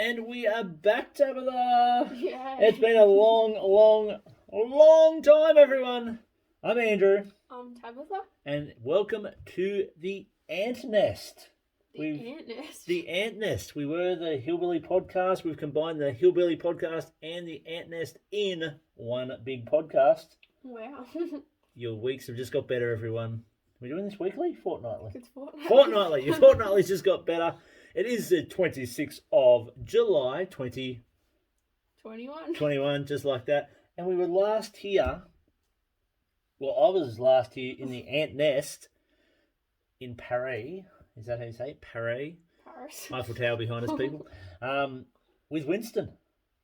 And we are back, Tabitha. Yeah. It's been a long time, everyone. I'm Andrew. I'm Tabitha. And welcome to the Ant Nest. Ant Nest. The Ant Nest. We were the Hillbilly podcast. We've combined the Hillbilly podcast and the Ant Nest in one big podcast. Wow. Your weeks have just got better, everyone. Are we doing this weekly? Fortnightly? It's fortnightly. Fortnightly. Your fortnightly's just got better. It is the 26th of July, 2021, just like that. And we were last here. Well, I was last here in the Ant Nest in Paris. Is that how you say it? Paris. Eiffel Tower behind us, people. With Winston.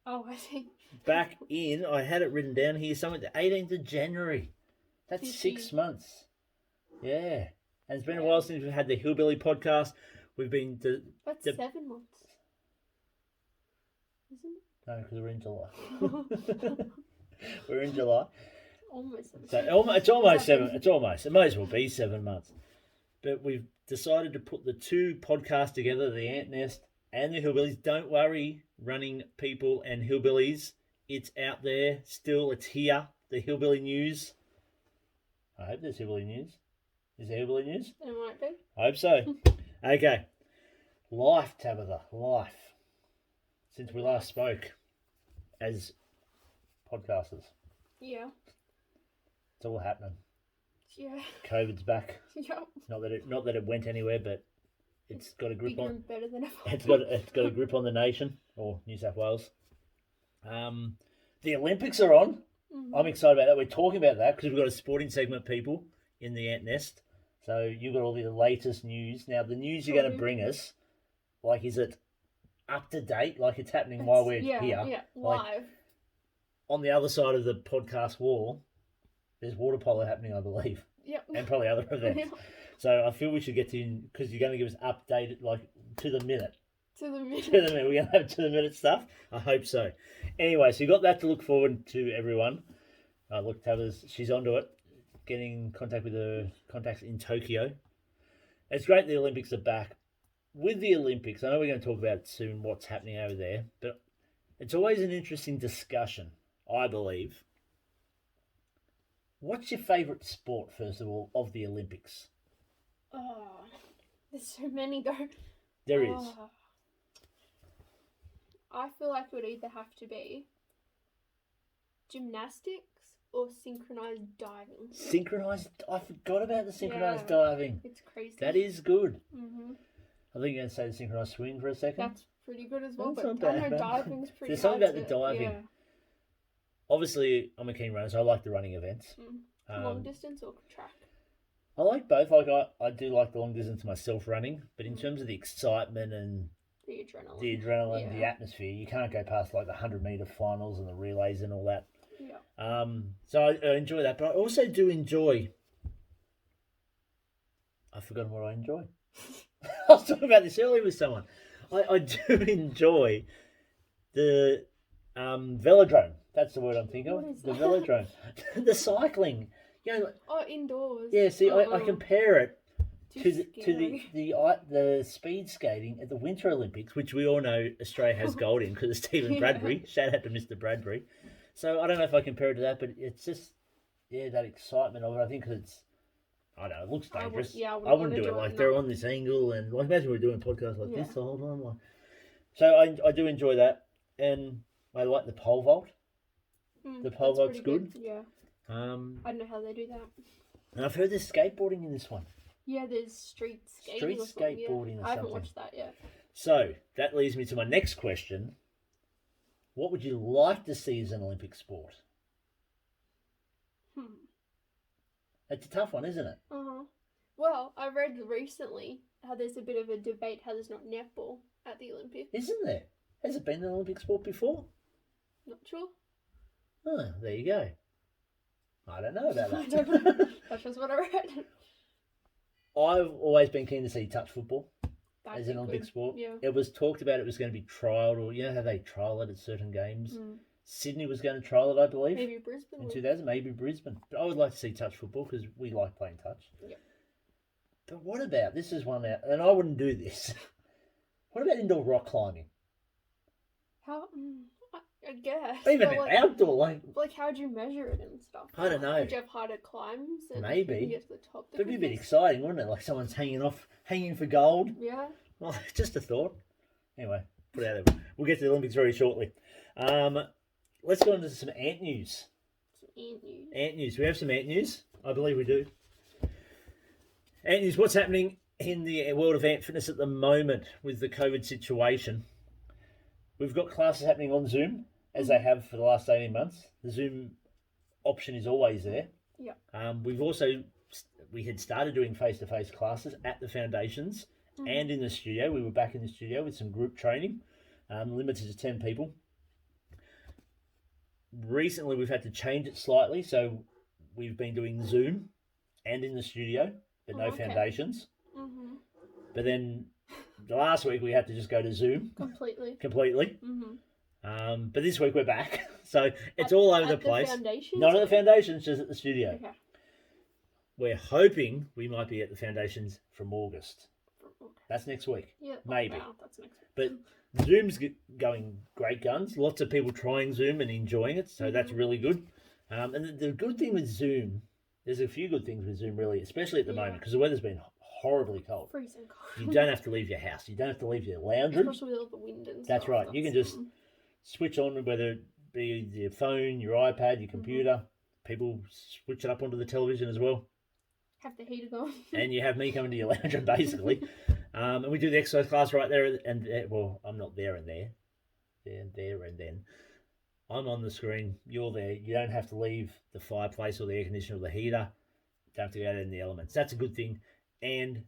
Oh, I see. Back in, I had it written down here, something the 18th of January. That's 6 months. Yeah. And it's been a while since we've had the Hillbilly podcast. We've been... That's 7 months. Isn't it? No, because we're in July. We're in July. Almost 7. So it's almost 7. It's almost. It may as well be 7 months. But we've decided to put the two podcasts together, the Ant Nest and the Hillbillies. Don't worry, running people and Hillbillies. It's out there. Still, it's here. The Hillbilly News. I hope there's Hillbilly News. Is there Hillbilly News? There might be. I hope so. Okay. Life, Tabitha. Life. Since we last spoke as podcasters. Yeah. It's all happening. Yeah. COVID's back. Yep. Not that it went anywhere, but it's got a grip bigger on. and better than ever. It's got a grip on the nation or New South Wales. The Olympics are on. Mm-hmm. I'm excited about that. We're talking about that because we've got a sporting segment, people, in the Ant Nest. So you've got all the latest news. Now, the news you're going to bring us, like, is it up to date? Like, it's happening while we're here? Yeah, live. Like, on the other side of the podcast wall, there's water polo happening, I believe. Yep. And probably other events. Yep. So I feel we should get to, because you're going to give us updated, like, to the minute. To the minute. We're going to have to the minute stuff. I hope so. Anyway, so you got that to look forward to, everyone. Look, Tabitha's, she's onto it. Getting in contact with the contacts in Tokyo. It's great the Olympics are back. With the Olympics, I know we're going to talk about soon what's happening over there, but it's always an interesting discussion, I believe. What's your favourite sport, first of all, of the Olympics? Oh, there's so many though. There is. I feel like it would either have to be gymnastics or synchronized diving. I forgot about the synchronized diving. It's crazy. That is good. Mm-hmm. I think you're going to say the synchronized swing for a second. That's pretty good as well. That's but not I know bad. diving's pretty There's something hard about the diving. Yeah. Obviously, I'm a keen runner, so I like the running events. Long distance or track? I like both. Like I do like the long distance myself running, but in terms of the excitement and the adrenaline, the atmosphere, you can't go past like the 100-meter finals and the relays and all that. Yeah. So I enjoy that, but I also do enjoy. I've forgotten what I enjoy. I was talking about this earlier with someone. I do enjoy the velodrome. That's the word I'm thinking of. The velodrome. The cycling. You know, indoors. Yeah, see, I compare it to scary. the speed skating at the Winter Olympics, which we all know Australia has gold in because of Stephen Bradbury. Shout out to Mr. Bradbury. So I don't know if I compare it to that, but it's just, that excitement of it. I think it's, I don't know, it looks dangerous. I wouldn't do it. Like, they're on this angle, and like, imagine we're doing podcasts like this the whole time. Like, so I do enjoy that, and I like the pole vault. The pole vault's good. Yeah. I don't know how they do that. And I've heard there's skateboarding in this one. Yeah, there's street skating. Skateboarding or something. I haven't watched that yet. So that leads me to my next question. What would you like to see as an Olympic sport? It's a tough one, isn't it? Well, I read recently how there's a bit of a debate how there's not netball at the Olympics. Isn't there? Has it been an Olympic sport before? Not sure. Oh, there you go. I don't know about that. I don't know. That's just what I read. I've always been keen to see touch football as an Olympic good. sport. Yeah. It was talked about it was going to be trialled, or you know how they trial it at certain games. Sydney was going to trial it, I believe. Maybe Brisbane. In 2000, maybe Brisbane. But I would like to see touch football because we like playing touch. Yep. But what about, this is one out, and I wouldn't do this. What about indoor rock climbing? How? I guess. Even But, outdoor, like how would you measure it and stuff? I don't know. Would you have harder climbs? And Maybe. You can get to the top. It'd be a bit exciting, wouldn't it? Like someone's hanging for gold. Yeah. Well, just a thought. Anyway, put it out there. We'll get to the Olympics very shortly. Let's go on to some ant news. Ant news. Ant news. We have some ant news. I believe we do. Ant news. What's happening in the world of ant fitness at the moment with the COVID situation? We've got classes happening on Zoom, as they have for the last 18 months. The Zoom option is always there. Yeah. We had started doing face-to-face classes at the foundations and in the studio. We were back in the studio with some group training, limited to 10 people. Recently, we've had to change it slightly, so we've been doing Zoom and in the studio, but no foundations. Mm-hmm. But then the last week we had to just go to Zoom completely. Mm-hmm. But this week we're back, so it's all over the place. Not at the foundations, just at the studio. Okay. We're hoping we might be at the foundations from August. That's next week. Yeah, maybe. Wow, that's next week. But Zoom's going great guns. Lots of people trying Zoom and enjoying it, so that's really good. And the good thing with Zoom, there's a few good things with Zoom, really, especially at the moment, because the weather's been horribly cold. Freezing cold. You don't have to leave your house. You don't have to leave your lounge room. Especially with all the wind and stuff. That's right. You can just switch on, whether it be your phone, your iPad, your computer. People switch it up onto the television as well. Have the heater going. And you have me coming to your lounge room, basically. And we do the exercise class right there. And well, I'm not there and there. There and then. I'm on the screen. You're there. You don't have to leave the fireplace or the air conditioner or the heater. Don't have to go out in the elements. That's a good thing. And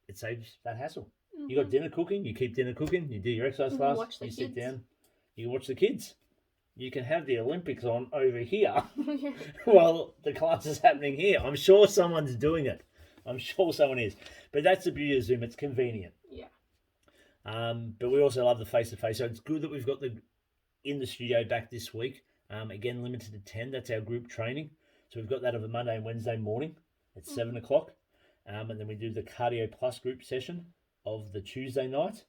it saves that hassle. Mm-hmm. You got dinner cooking. You keep dinner cooking. You do your exercise class. You sit down. You watch the kids. You can have the Olympics on over here while the class is happening here. I'm sure someone's doing it. I'm sure someone is. But that's the beauty of Zoom. It's convenient. Yeah. But we also love the face-to-face. So it's good that we've got in the studio back this week. Again, limited to 10. That's our group training. So we've got that over Monday and Wednesday morning at 7 o'clock. And then we do the Cardio Plus group session of the Tuesday night.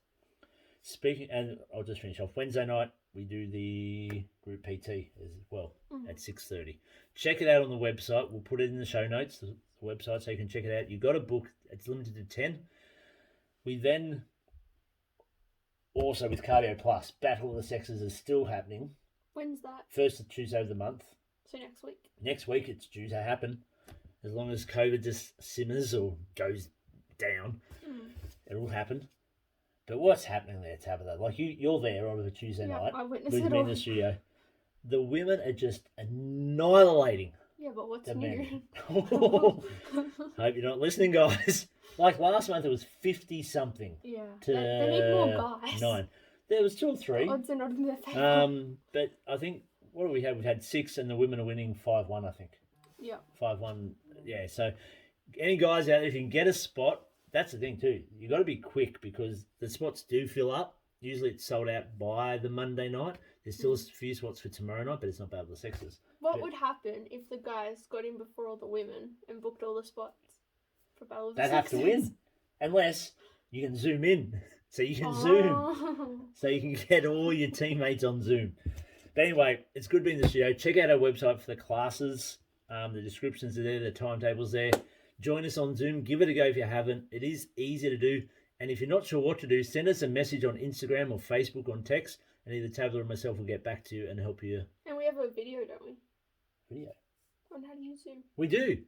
And I'll just finish off. Wednesday night, we do the group PT as well at 6:30. Check it out on the website. We'll put it in the show notes, the website, so you can check it out. You've got a book. It's limited to 10. We then also, with Cardio Plus, Battle of the Sexes is still happening. When's that? First Tuesday of the month. So next week? Next week it's due to happen. As long as COVID just simmers or goes down, it'll happen. But what's happening there, Tabitha? Like you're there on a Tuesday night with me in the studio. The women are just annihilating. Yeah, but what's new? Hope you're not listening, guys. Like last month, it was 50-something. Yeah, they need more guys. 9. There was 2 or 3. The odds are not in their favour. But I think what do we have? We've had 6, and the women are winning 5-1. I think. Yeah. 5-1. Yeah. So, any guys out there, if you can get a spot, that's the thing too. You got to be quick because the spots do fill up. Usually, it's sold out by the Monday night. There's still a few spots for tomorrow night, but it's not Battle of the Sexes. What would happen if the guys got in before all the women and booked all the spots for Battle of the Sexes? They'd have to win, unless you can zoom in. So you can zoom, so you can get all your teammates on Zoom. But anyway, it's good being in the studio. Check out our website for the classes. The descriptions are there, the timetable's there. Join us on Zoom. Give it a go if you haven't. It is easy to do. And if you're not sure what to do, send us a message on Instagram or Facebook on text, and either Tabitha or myself will get back to you and help you. And we have a video, don't we? Video? On how to use Zoom. We do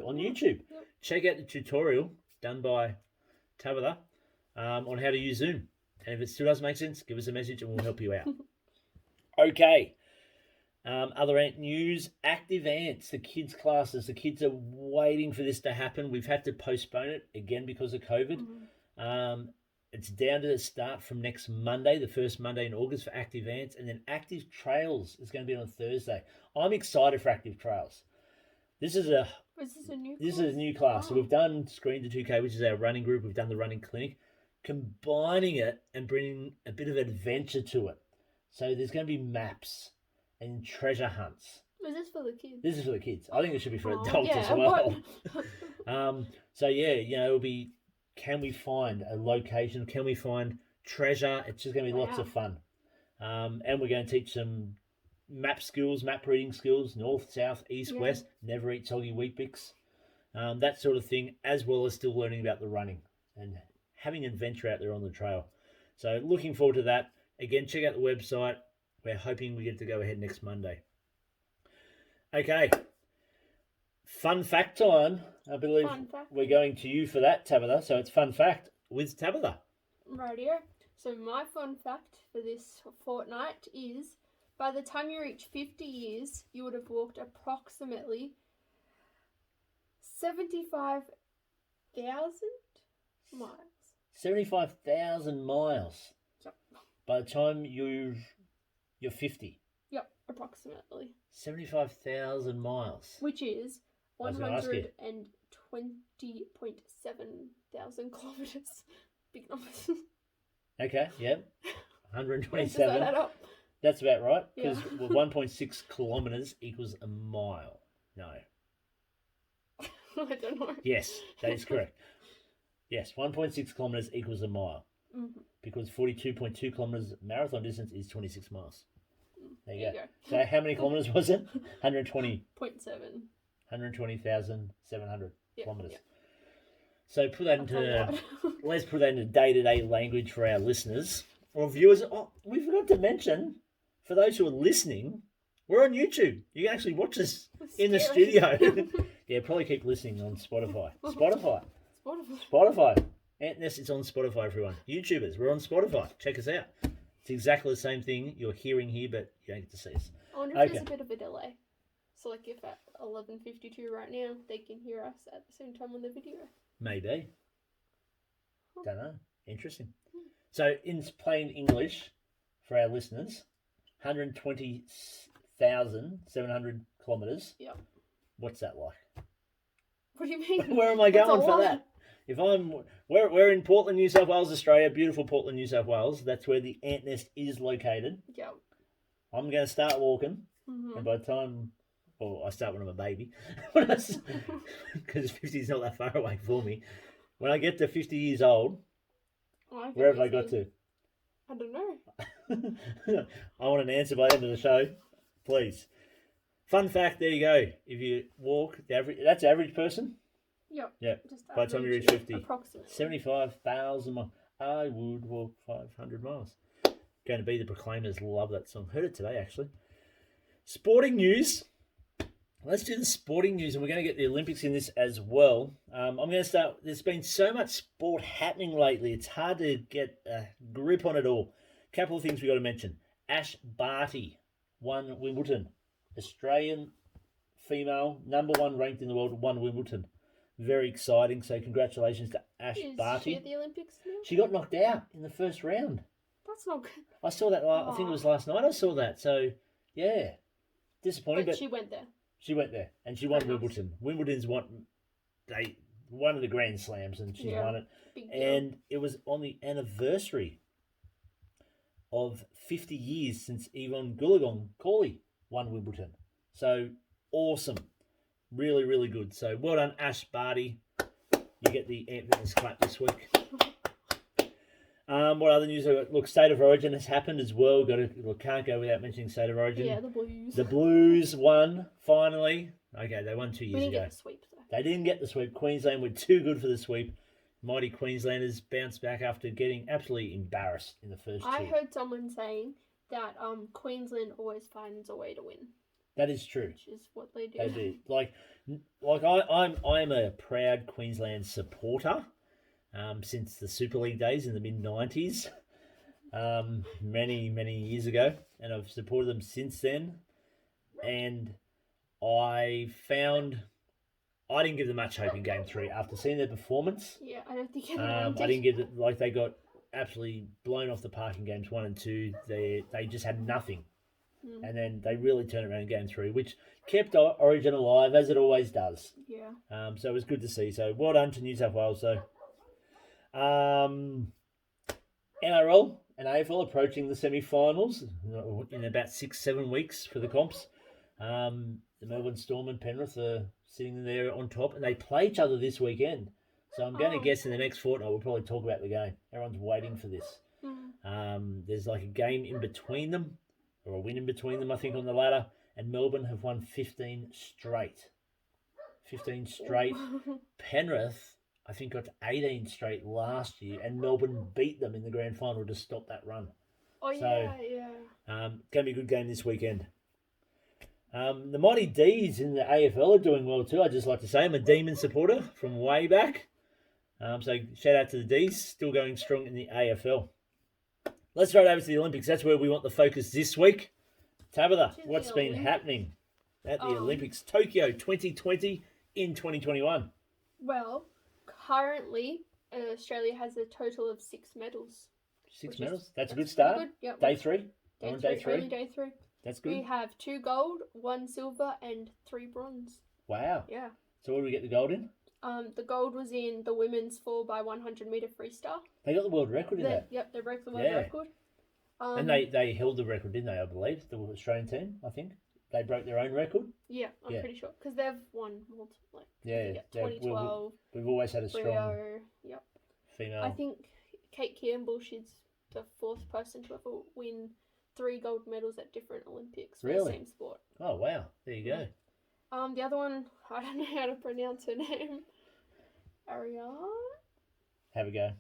on YouTube. Yep. Check out the tutorial done by Tabitha on how to use Zoom. And if it still doesn't make sense, give us a message and we'll help you out. Okay. Other ant news, active ants, the kids' classes. The kids are waiting for this to happen. We've had to postpone it again because of COVID. It's down to the start from next Monday, the first Monday in August for active ants. And then active trails is going to be on Thursday. I'm excited for active trails. This is a new class. Oh. So we've done Screen to 2K, which is our running group. We've done the running clinic, combining it and bringing a bit of adventure to it. So there's going to be maps and treasure hunts. Is this for the kids? This is for the kids. I think it should be for adults as well. So yeah, it'll be, can we find a location? Can we find treasure? It's just going to be lots of fun. And we're going to teach some map skills, map reading skills, north, south, east, west, never eat soggy wheat bix, that sort of thing, as well as still learning about the running and having an adventure out there on the trail. So looking forward to that. Again, check out the website. We're hoping we get to go ahead next Monday. Okay. Fun fact time. I believe we're going to you for that, Tabitha. So it's fun fact with Tabitha. Rightio. So my fun fact for this fortnight is, by the time you reach 50 years, you would have walked approximately 75,000 miles. 75,000 miles. Yep. By the time you're 50. Yep, approximately. 75,000 miles. Which is 120.7 thousand kilometres. Big numbers. Okay, yep. 127. Does that add up? That's about right, because 1.6 kilometres equals a mile. No. I don't know. Yes, that is correct. Yes, 1.6 kilometres equals a mile. Mm-hmm. Because 42.2 kilometres marathon distance is 26 miles. There you go. go. So how many kilometres was it? 120. 0.7. 120,700 kilometres. Yep. So put that into let's put that into day-to-day language for our listeners or viewers. Oh, we forgot to mention, for those who are listening, we're on YouTube. You can actually watch us in the studio. Yeah, probably keep listening on Spotify. Spotify. Antness is on Spotify, everyone. YouTubers, we're on Spotify. Check us out. It's exactly the same thing you're hearing here, but you don't get to see us. I wonder if there's a bit of a delay. So, like, if at 11:52 right now, they can hear us at the same time on the video. Maybe. Don't know. Interesting. So, in plain English, for our listeners, 120,700 kilometres. Yep. What's that like? What do you mean? Where am I going for that? If we're in Portland, New South Wales, Australia, beautiful Portland, New South Wales. That's where the ant nest is located. Yep. I'm going to start walking, and by the time, I start when I'm a baby, because 50 is not that far away for me. When I get to 50 years old, where have I got to? I don't know. I want an answer by the end of the show, please. Fun fact, there you go. If you walk, that's average person? Yep. Yep. By the time you reach 50. Approximately. 75,000 miles. I would walk 500 miles. Going to be the Proclaimers. Love that song. Heard it today, actually. Sporting news. Let's do the sporting news, and we're going to get the Olympics in this as well. I'm going to start. There's been so much sport happening lately. It's hard to get a grip on it all. A couple of things we got to mention. Ash Barty won Wimbledon. Australian female, number one ranked in the world, won Wimbledon. Very exciting. So congratulations to Ash Barty. Is she at the Olympics now? She got knocked out in the first round. That's not good. I saw that. I think it was last night. I saw that. So yeah, disappointing. But she went there. She went there and she won Wimbledon. Wimbledon's one of the Grand Slams, and she won it. Big deal. And it was on the anniversary of 50 years since Yvonne Goolagong-Cawley won Wimbledon. So awesome. Really, really good. So well done, Ash Barty. You get the Ant-Fitness clap this week. What other news? Look, State of Origin has happened as well. Can't go without mentioning State of Origin. Yeah, the Blues. The Blues won, finally. Okay, they won 2 years ago. We didn't get the sweep, though. They didn't get the sweep. Queensland were too good for the sweep. Mighty Queenslanders bounced back after getting absolutely embarrassed in the first two. I heard someone saying that Queensland always finds a way to win. That is true. Which is what they do. They do. Like I'm a proud Queensland supporter. Since the Super League days in the mid-90s, many years ago, and I've supported them since then. And I didn't give them much hope in Game 3 after seeing their performance. Yeah, I don't think anyone did. I didn't give it, they got absolutely blown off the park in Games 1 and 2. They just had nothing. And then they really turned around in Game 3, which kept Origin alive, as it always does. Yeah. So it was good to see. So well done to New South Wales, though. NRL and AFL approaching the semi-finals in about 6-7 weeks for the comps. The Melbourne Storm and Penrith are sitting there on top, and they play each other this weekend. So I'm going to guess in the next fortnight we'll probably talk about the game. Everyone's waiting for this. There's like a game in between them, or a win in between them, I think, on the ladder. And Melbourne have won 15 straight. 15 straight. Penrith, I think, got to 18 straight last year, and Melbourne beat them in the grand final to stop that run. Oh, So, yeah. Going to be a good game this weekend. The Mighty D's in the AFL are doing well too. I'd just like to say I'm a Demon supporter from way back. So shout out to the D's, still going strong in the AFL. Let's throw it over to the Olympics. That's where we want the focus this week. Tabitha, what's been happening at the Olympics? Tokyo 2020 in 2021. Well, currently, Australia has a total of 6 medals. 6 medals? That's a good start. Good. Yep. Day 3? Day 3. Only day 3. That's good. We have 2 gold, 1 silver, and 3 bronze. Wow. Yeah. So what do we get the gold in? The gold was in the women's 4x100 meter freestyle. They got the world record in that. Yep, they broke the world record. And they held the record, didn't they, I believe? The Australian team, I think. They broke their own record. Yeah, I'm pretty sure. Because they've won multiple. 2012. We've always had a strong Rio, female. I think Kate Campbell, she's the 4th person to ever win 3 gold medals at different Olympics for the same sport. Oh, wow. There you go. The other one, I don't know how to pronounce her name. Ariane? Have a go.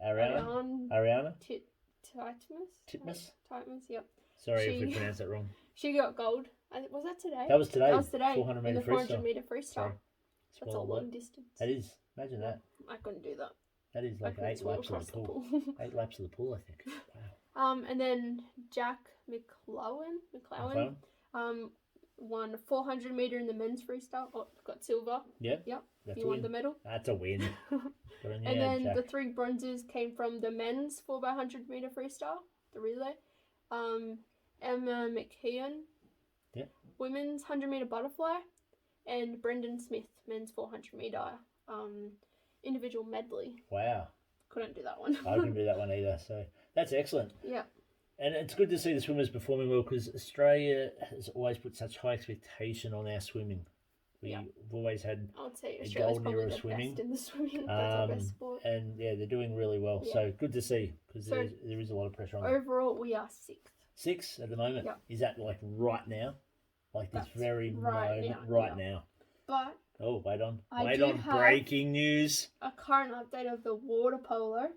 Ariana? Titmus, yep. Sorry if we pronounced that wrong. She got gold. Was that today? That was today. 400 meter 400 meter freestyle. Sorry. That's a long distance. That is. Imagine that. I couldn't do that. That is like 8 laps of the pool. 8 laps of the pool, I think. Wow. And then Jack McClowan won 400 meter in the men's freestyle. Oh, got silver. Yep. He won the medal. That's a win. And then Jack. The 3 bronzes came from the men's 4x100 meter freestyle, the relay. Emma McKeon, women's 100 meter butterfly, and Brendan Smith, men's 400 meter individual medley. Wow. Couldn't do that one. I couldn't do that one either. So that's excellent. Yeah. And it's good to see the swimmers performing well because Australia has always put such high expectation on our swimming. We've always had a golden era of swimming. Best in the swimming. That's our best sport. And they're doing really well. Yeah. So good to see because there is a lot of pressure on them. Overall, we are 6th. 6 at the moment. Yep. Is that like right now? Like this very moment, now. But wait on have breaking news. A current update of the water polo.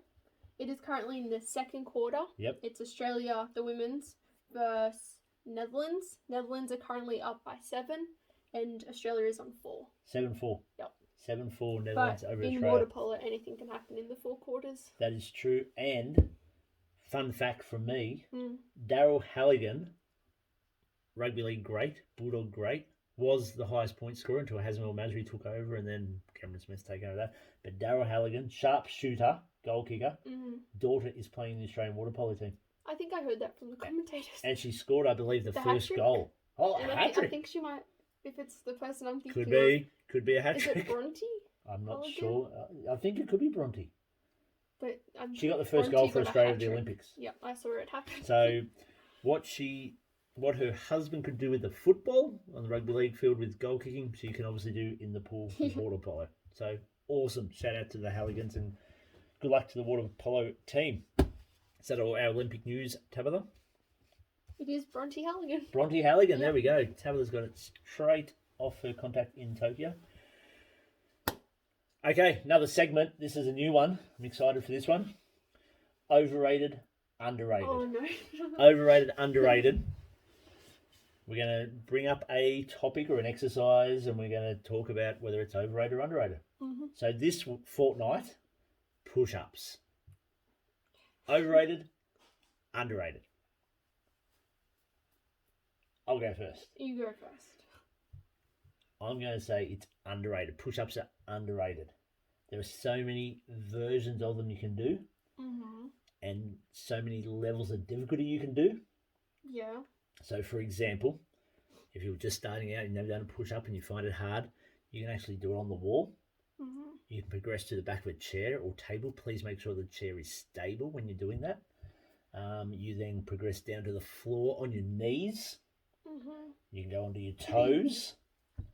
It is currently in the 2nd quarter. Yep. It's Australia, the women's, versus Netherlands. Netherlands are currently up by 7, and Australia is on 4. 7-4. Yep. 7-4 Netherlands over Australia. In water polo, anything can happen in the 4 quarters. That is true. And fun fact from me, Daryl Halligan, rugby league great, Bulldog great, was the highest point scorer until Hasmel Masri took over and then Cameron Smith taken over that. But Daryl Halligan, sharp shooter, goal kicker, daughter is playing in the Australian water polo team. I think I heard that from the commentators. And she scored, I believe, the first goal. Oh, a hat-trick. I think she might, if it's the person I'm thinking Could be a hat-trick. Is it Bronte? I'm not sure. I think it could be Bronte. But she got the first goal for Australia at the Olympics. Yeah, I saw it happen. So what her husband could do with the football on the rugby league field with goal kicking, she can obviously do in the pool with water polo. So awesome. Shout out to the Halligans and good luck to the water polo team. Is that all our Olympic news, Tabitha? It is Bronte Halligan. Bronte Halligan, there we go. Tabitha's got it straight off her contact in Tokyo. Okay, another segment. This is a new one. I'm excited for this one. Overrated, underrated. Oh, no. Overrated, underrated. We're going to bring up a topic or an exercise and we're going to talk about whether it's overrated or underrated. Mm-hmm. So this fortnight, push-ups. Overrated, underrated. I'll go first. You go first. I'm going to say it's underrated. Push-ups are underrated. There are so many versions of them you can do and so many levels of difficulty you can do. Yeah. So, for example, if you're just starting out and you've never done a push-up and you find it hard, you can actually do it on the wall. Mm-hmm. You can progress to the back of a chair or table. Please make sure the chair is stable when you're doing that. You then progress down to the floor on your knees. Mm-hmm. You can go onto your toes.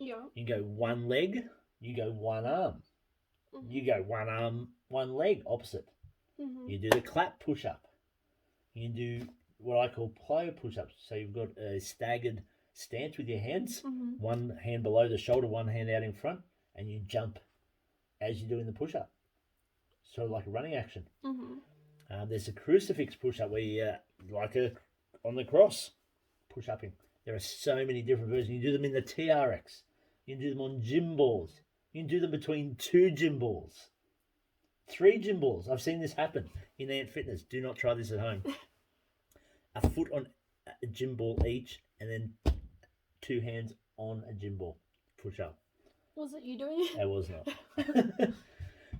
Yeah. You go one leg. You go one arm. Mm-hmm. You go one arm, one leg, opposite. Mm-hmm. You do the clap push-up. You can do what I call plyo push-ups. So you've got a staggered stance with your hands, one hand below the shoulder, one hand out in front, and you jump as you're doing the push-up. Sort of like a running action. There's a crucifix push-up where you on the cross push-upping. There are so many different versions. You can do them in the TRX. You can do them on gym balls. You can do them between 2 gym balls. 3 gym balls. I've seen this happen in Ant Fitness. Do not try this at home. A foot on a gym ball each, and then 2 hands on a gym ball. Push up. Was it you doing it? It was not.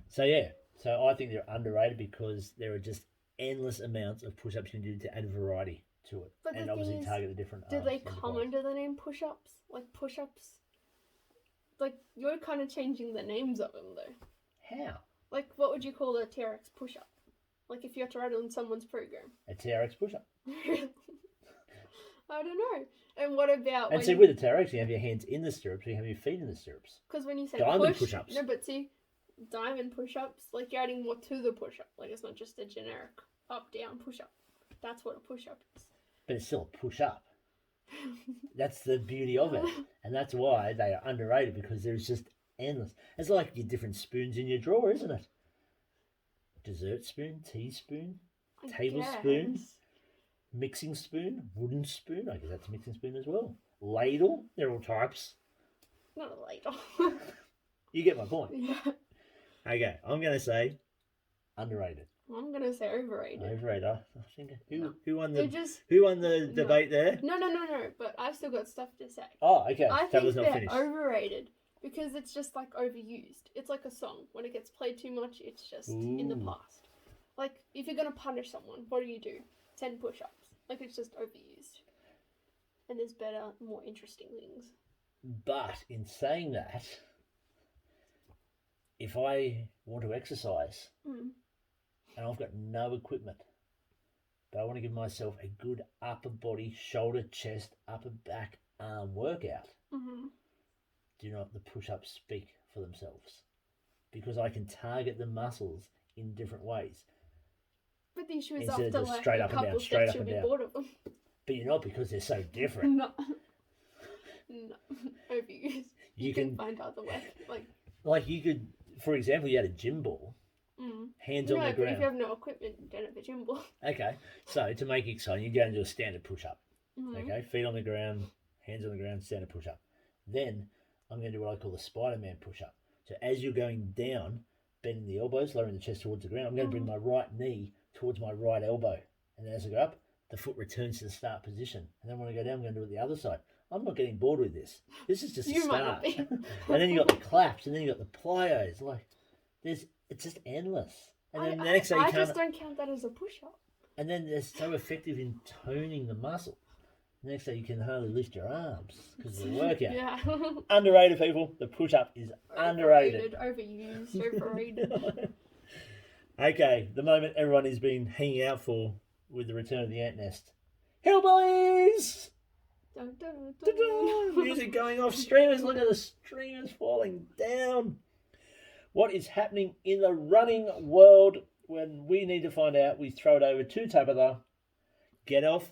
So yeah. So I think they're underrated because there are just endless amounts of push-ups you can do to add variety to it. But and obviously target the different do they come under the name push-ups? Like push-ups? Like, you're kind of changing the names of them, though. How? Like, what would you call a TRX push-up? Like, if you had to write it on someone's program. A TRX push-up. I don't know. And what about... And see, with the TRX, you have your hands in the stirrups, you have your feet in the stirrups. Because when you say diamond push-ups. No, but see, diamond push-ups, like, you're adding more to the push-up. Like, it's not just a generic up-down push-up. That's what a push-up is. But it's still a push-up. That's the beauty of it. And that's why they are underrated, because there's just endless. It's like your different spoons in your drawer, isn't it? Dessert spoon, teaspoon, tablespoon, mixing spoon, wooden spoon. I guess that's a mixing spoon as well. Ladle. They're all types. Not a ladle. You get my point. Yeah. Okay, I'm going to say underrated. I'm going to say overrated. Overrated. I think who won the No. debate there? No. But I've still got stuff to say. Oh, okay. I That think was not they're finished. overrated because it's just like overused. It's like a song. When it gets played too much, it's just in the past. Like, if you're going to punish someone, what do? 10 push-ups. Like, it's just overused. And there's better, more interesting things. But in saying that, if I want to exercise and I've got no equipment, but I want to give myself a good upper body, shoulder, chest, upper back, arm workout, do not the push-ups speak for themselves? Because I can target the muscles in different ways. But the issue is Instead after of just like straight a up and couple down, straight steps, up you'll and be down. bored of them. But you're not, because they're so different. No. Overused. You can find other ways. Like you could, for example, you had a gym ball, hands on the but ground. if you have no equipment, you don't have a gym ball. Okay, so to make it exciting, you go and do a standard push-up. Okay, feet on the ground, hands on the ground, standard push-up. Then I'm going to do what I call the Spider-Man push-up. So as you're going down, bending the elbows, lowering the chest towards the ground, I'm going to bring my right knee towards my right elbow. And then as I go up, the foot returns to the start position. And then when I go down, I'm going to do it the other side. I'm not getting bored with this. This is just a start. Might not be. And then you got the claps, and then you got the plyos. Like, it's just endless. And then the next day you I can't. just don't count that as a push-up. And then they're so effective in toning the muscle. The next day you can hardly lift your arms because of the workout. Yeah. Underrated, people. The push-up is underrated. Overused, overrated. Okay, the moment everyone has been hanging out for with the return of the ant nest. Hillbillies! Dun, dun, dun. Music going off, streamers. Look at the streamers falling down. What is happening in the running world? When we need to find out, we throw it over to Tabitha. Get off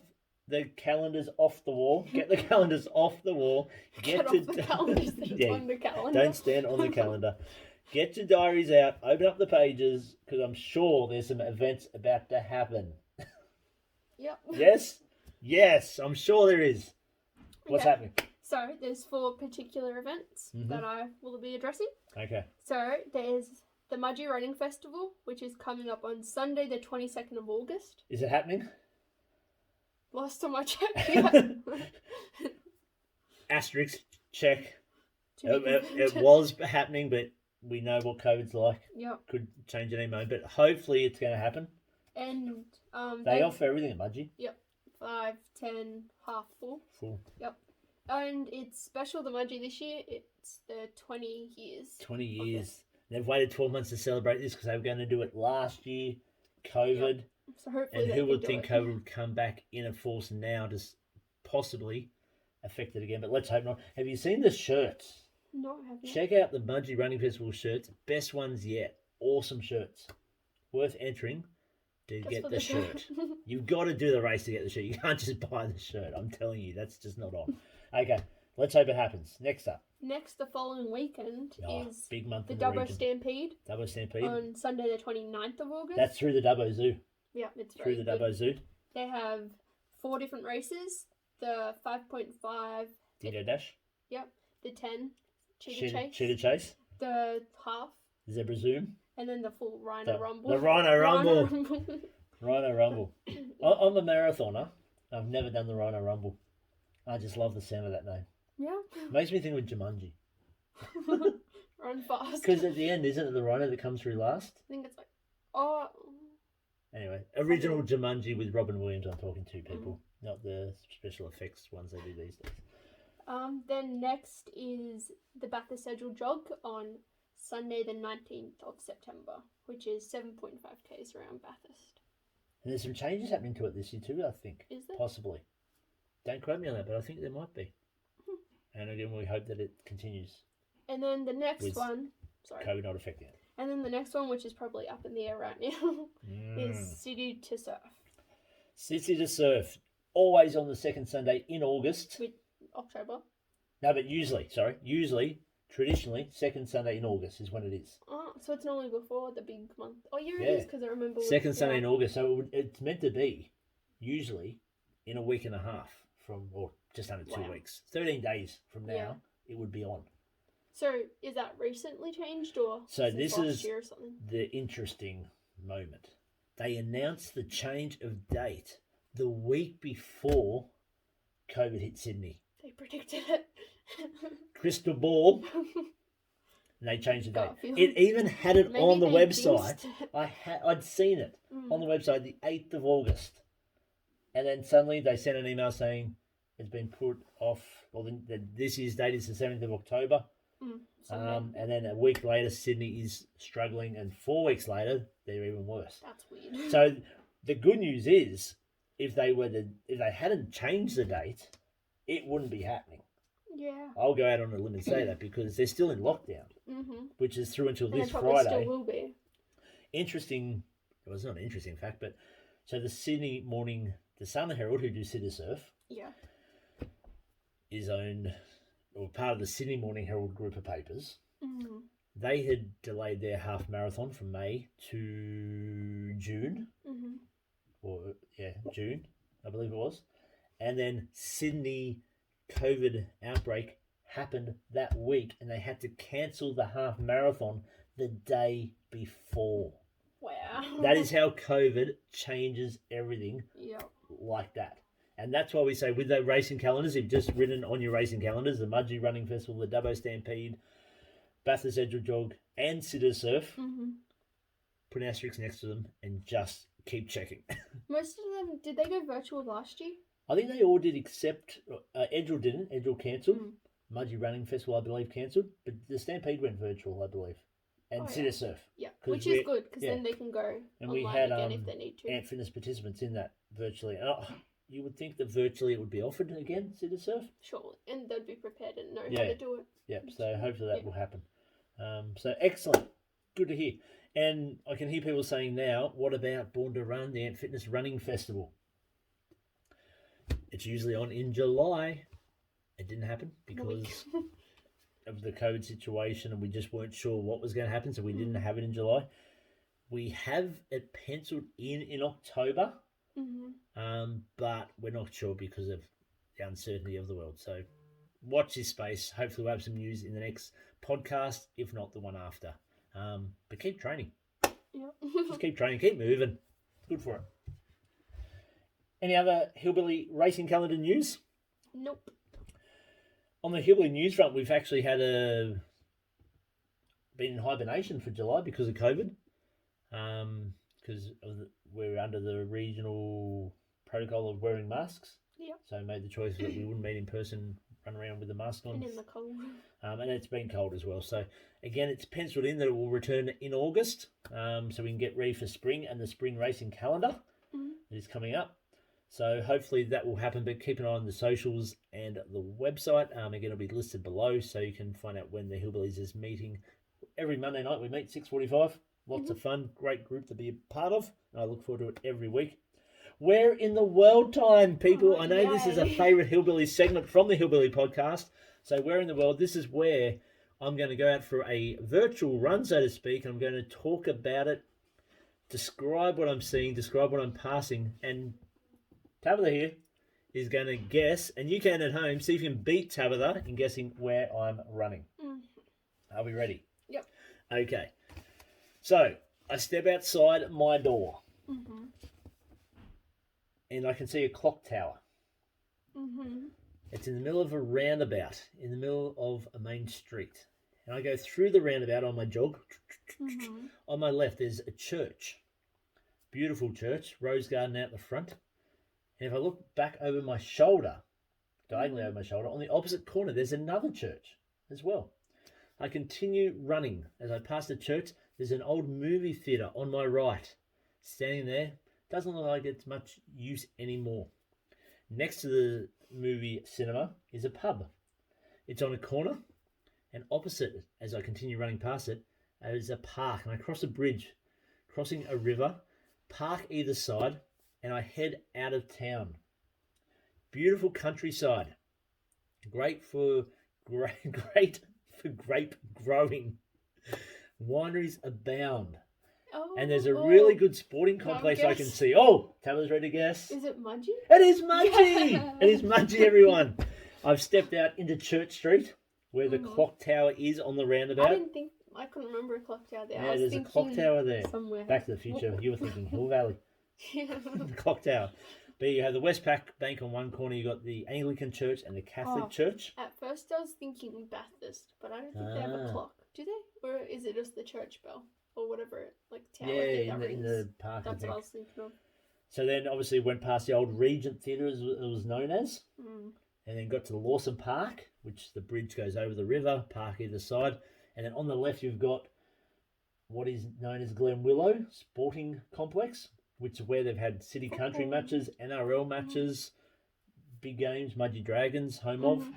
the calendars off the wall. Get the calendars off the wall. Get off the calendars on the calendar. Don't stand on the calendar. Get your diaries out. Open up the pages, because I'm sure there's some events about to happen. Yep. Yes? Yes, I'm sure there is. What's happening? So, there's 4 particular events that I will be addressing. Okay. So, there's the Maggie Running Festival, which is coming up on Sunday, the 22nd of August. Is it happening? Last time I checked, yeah. Asterisk, check. It was happening, but we know what COVID's like. Yep. Could change at any moment, but hopefully it's going to happen. And they offer everything at Mudgee. Yep. 5, 10, half full. Full. Yep. And it's special, the Mudgee this year. It's the 20 years. 20 years. They've waited 12 months to celebrate this because they were going to do it last year. COVID. Yep. So hopefully and who would think COVID would come back in a force now to possibly affect it again? But let's hope not. Have you seen the shirts? No, I haven't. Check out the Mudgee Running Festival shirts. Best ones yet. Awesome shirts. Worth entering. to get the shirt. You've got to do the race to get the shirt. You can't just buy the shirt. I'm telling you, that's just not on. Okay, let's hope it happens. Next up. Next, the following weekend is big month the Dubbo Stampede. Dubbo Stampede. On Sunday the 29th of August. That's through the Dubbo Zoo. Yeah, it's through the Dubbo Zoo. They have 4 different races. The 5.5... Dingo Dash. Yep. The 10. Cheetah Chase. The half. Zebra Zoom. And then the full Rhino Rumble. The Rhino Rumble. Rhino Rumble. I'm a marathoner. I've never done the Rhino Rumble. I just love the sound of that name. Yeah. Makes me think of Jumanji. Run fast. Because at the end, isn't it the Rhino that comes through last? I think it's like... Oh... Anyway, original Jumanji with Robin Williams I'm talking to, people. Not the special effects ones they do these days. Then next is the Bathurst Edgell Jog on Sunday the 19th of September, which is 7.5 k's around Bathurst. And there's some changes happening to it this year too, I think. Is there? Possibly. Don't quote me on that, but I think there might be. And again, we hope that it continues. And then the next one... Sorry. COVID not affecting it. And then the next one, which is probably up in the air right now, is City to Surf. City to Surf. Always on the second Sunday in August. With October. No, but usually, traditionally, second Sunday in August is when it is. Oh, so it's normally before the big month. Oh, yeah, it is, because I remember... Second Sunday in August. So it's meant to be, usually, in a week and a half from, or just under 2 weeks. 13 days from now, it would be on. So, is that recently changed, or so this is year or something? The interesting moment. They announced the change of date the week before COVID hit Sydney. They predicted it. Crystal ball. And they changed the date. It even had it on the website. I'd seen it on the website the 8th of August. And then suddenly they sent an email saying it's been put off, or this year's date is the 7th of October. And then a week later, Sydney is struggling, and 4 weeks later, they're even worse. That's weird. So the good news is, if they hadn't changed the date, it wouldn't be happening. Yeah. I'll go out on a limb and say that because they're still in lockdown, which is through until this Friday. Still will be. Interesting. Well, it's not an interesting fact, but so the Sydney Morning, the Sun Herald, who do City Surf, is owned. Or part of the Sydney Morning Herald group of papers. They had delayed their half marathon from May to June. June, I believe it was. And then Sydney COVID outbreak happened that week, and they had to cancel the half marathon the day before. Wow. That is how COVID changes everything like that. And that's why we say with the racing calendars, you've just written on your racing calendars, the Mudgee Running Festival, the Dubbo Stampede, Bathurst Edgell Jog, and City Surf, put an asterisk next to them and just keep checking. Most of them, did they go virtual last year? I think they all did except Edgell didn't. Edgell cancelled. Mudgee Running Festival, I believe, cancelled. But the Stampede went virtual, I believe. And City Surf. Yeah, which is good because then they can go and online we had, again if they need to. Ant Fitness participants in that virtually. You would think that virtually it would be offered again, City Surf. Sure, and they'd be prepared and know how to do it. Yeah, so hopefully that will happen. So excellent. Good to hear. And I can hear people saying now, what about Born to Run, the Ant Fitness Running Festival? It's usually on in July. It didn't happen because of the COVID situation, and we just weren't sure what was going to happen, so we didn't have it in July. We have it penciled in October. But we're not sure because of the uncertainty of the world. So watch this space. Hopefully we'll have some news in the next podcast, if not the one after. But keep training. Just keep training. Keep moving. Good for it. Any other Hillbilly racing calendar news? Nope. On the Hillbilly news front, we've actually had been in hibernation for July because of COVID. Because we're under the regional protocol of wearing masks. So I made the choice that we wouldn't meet in person, run around with the mask on. And in the cold. And it's been cold as well. So again, it's penciled in that it will return in August. So we can get ready for spring and the spring racing calendar that is coming up. So hopefully that will happen, but keep an eye on the socials and the website. Again, it'll be listed below so you can find out when the Hillbillies is meeting. Every Monday night we meet 6:45. Lots of fun, great group to be a part of, and I look forward to it every week. Where in the world time, people? I know this is a favourite Hillbillies segment from the Hillbilly podcast. So where in the world? This is where I'm going to go out for a virtual run, so to speak. I'm going to talk about it, describe what I'm seeing, describe what I'm passing, and Tabitha here is going to guess, and you can at home see if you can beat Tabitha in guessing where I'm running. Are we ready? Yep. Okay. So I step outside my door. And I can see a clock tower. It's in the middle of a roundabout, in the middle of a main street. And I go through the roundabout on my jog. On my left, there's a church. Beautiful church, rose garden out the front. And if I look back over my shoulder, diagonally over my shoulder, on the opposite corner, there's another church as well. I continue running. As I pass the church, there's an old movie theatre on my right. Standing there, doesn't look like it's much use anymore. Next to the movie cinema is a pub. It's on a corner, and opposite, as I continue running past it, is a park. And I cross a bridge, crossing a river, park either side, and I head out of town. Beautiful countryside. Great for grape growing. Wineries abound. And there's a really good sporting complex I can see. Oh, Tabitha's ready to guess. Is it Mudgee? It is Mudgee! Yeah. It is Mudgee, everyone. I've stepped out into Church Street, where the clock tower is on the roundabout. I couldn't remember a clock tower there. Yeah, there's a clock tower there. Somewhere. Back to the Future. You were thinking Hill Valley. The clock tower. But you have the Westpac Bank on one corner. You got the Anglican Church and the Catholic Church. At first I was thinking Baptist, but I don't think they have a clock. Do they? Or is it just the church bell? Or whatever, tower. Yeah, in the park. That's what I was thinking of. So then obviously went past the old Regent Theatre, as it was known as. And then got to the Lawson Park, which the bridge goes over the river, park either side. And then on the left you've got what is known as Glen Willow Sporting Complex, which is where they've had city country matches, NRL matches, big games, Mudgee Dragons, home of.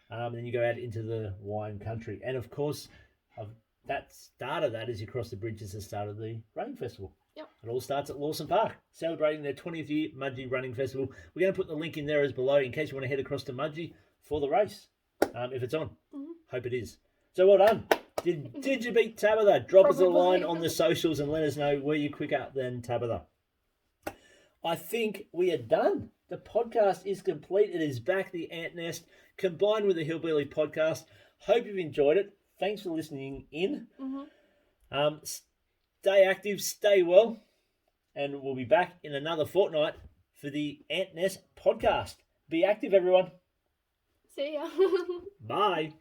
And then you go out into the wine country. And of course, that start of that, as you cross the bridge, is the start of the running festival. Yep. It all starts at Lawson Park, celebrating their 20th year Mudgee Running Festival. We're going to put the link in there as below in case you want to head across to Mudgee for the race, if it's on. Hope it is. So well done. Did you beat Tabitha? Drop us a line on the socials and let us know where you're quicker than Tabitha. I think we are done. The podcast is complete. It is back, the Ant Nest, combined with the Hillbilly podcast. Hope you've enjoyed it. Thanks for listening in. Stay active, stay well, and we'll be back in another fortnight for the Ant Nest podcast. Be active, everyone. See ya. Bye.